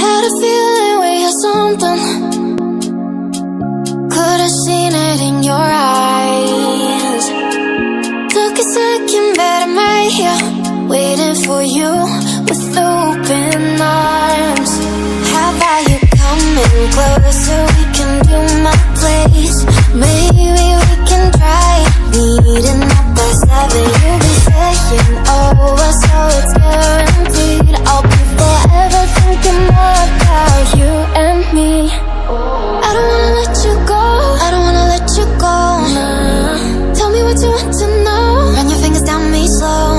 had a feeling we had something. Could've seen it in your eyes. Took a second, but I'm right here, waiting for you with open arms. How about you coming closer? We can do my place. Maybe we can try meeting up by 7. You'll be saying over, so it's guaranteed. I'll be forever thinking more about you and me. I don't wanna let you go, I don't wanna let you go. Tell me what you want to know. Run your fingers down me slow,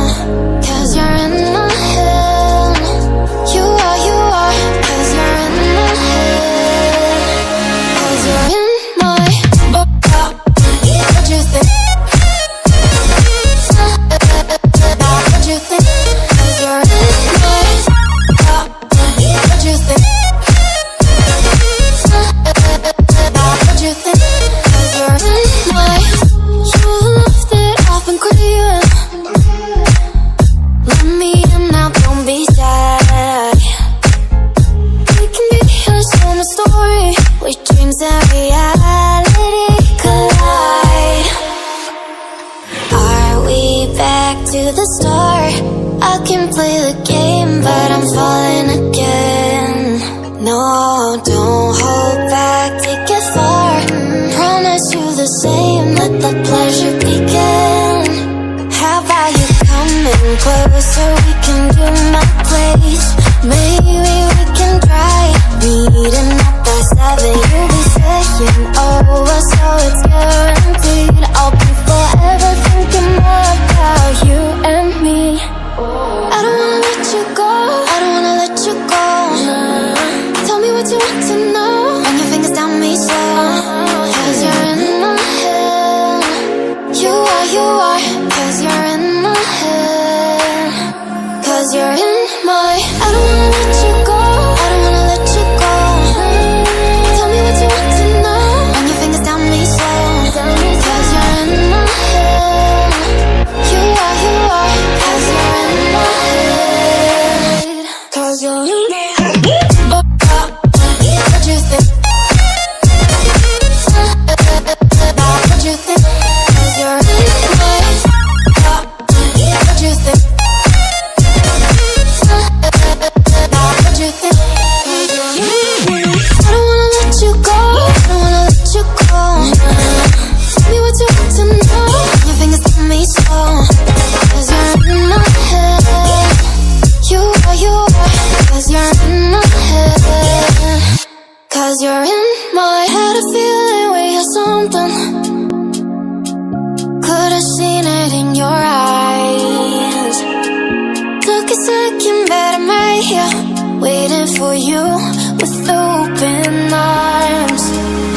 'cause you're in my head. You are, 'cause you're in my head. 'Cause you're in my what you think? What you think? 'Cause you're in my what you think? What you think? 'Cause you're in my you left it off and craving. Let me in now, don't be sad. We can be here, so my story, where dreams and reality collide. Are we back to the start? I can play the game, but I'm falling again. No, don't hold back, take it far. Promise you the same, let the pleasure begin. How about you coming closer? We can do my place. Maybe we can try meeting up by 7. You'll be saying over, so it's guaranteed. I'll be forever thinking more about you and me. I don't wanna let you go, I don't wanna let you go. Tell me what you want to know. Run your fingers down me slow, 'cause you're in my head. You are, 'cause you're in my head. 'Cause you're in my I don't wanna let you go, I don't wanna let you go. Tell me what you want to know. Run your fingers down me slow, 'cause you're in my head. You are, 'cause you're in my head. 'Cause you're in my head. What you think? What you think? 'Cause you're in my what you think? What you think? I don't wanna let you go, I don't wanna let you go. Tell me what you want to know. Your fingers on me slow, 'cause you're in my head. You are, 'cause you're in my head. 'Cause you're in my had a feeling we had something. Could've seen it in your eyes. Took a second, but I'm right here, waiting for you with open arms.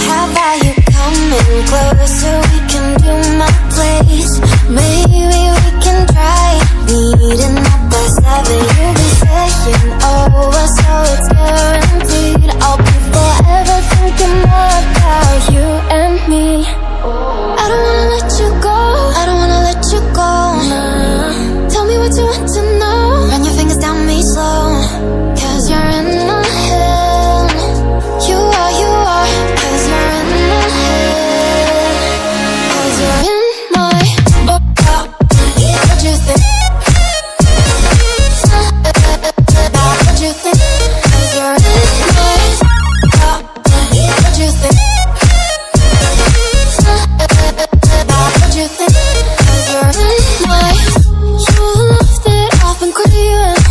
How about you coming closer? We can do my place. Maybe we can try meeting up by 7. You'll be saying over, so it's guaranteed. I'll be forever thinking more about you and me. I don't wanna let you go, I don't wanna let you go. Tell me what you want to know. Run your fingers down me slow, 'cause you're in my head. You are, 'cause you're in my head. 'Cause you're in my what you think? What you think? 'Cause you're in my what you think? What you think? 'Cause you're in my you left it off and craving.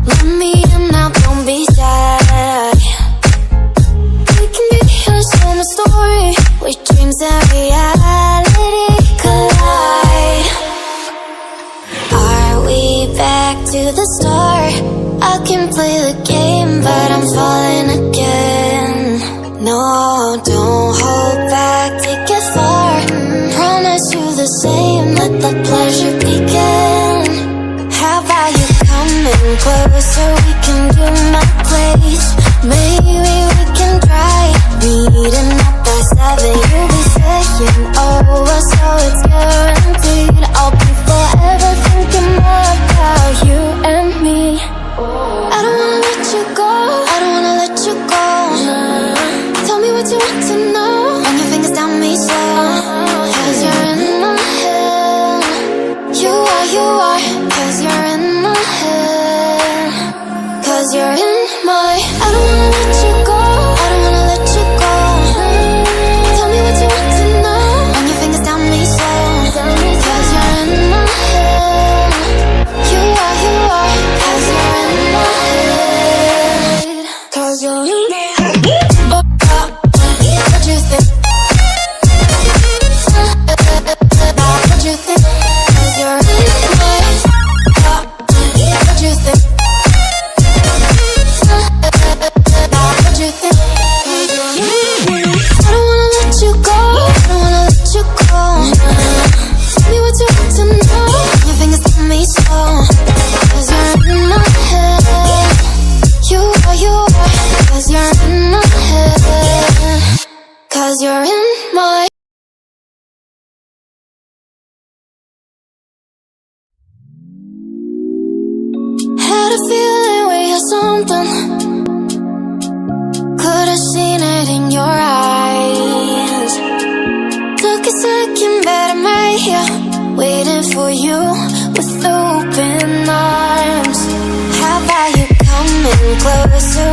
Let me in now, don't be sad. We can be here, so my story, where dreams and reality collide. Are we back to the start? I can play the game, but I'm falling again. No, don't hold back, take it far. Promise you the same, let the pleasure begin. How about you coming closer? We can do my place. Maybe we can try meeting up by 7. You'll be saying over, so it's guaranteed. I'll be forever thinking more about you and me. I don't wanna let you Had a feeling we had something. Could've seen it in your eyes. Took a second, but I'm right here, waiting for you with open arms. How about you coming closer?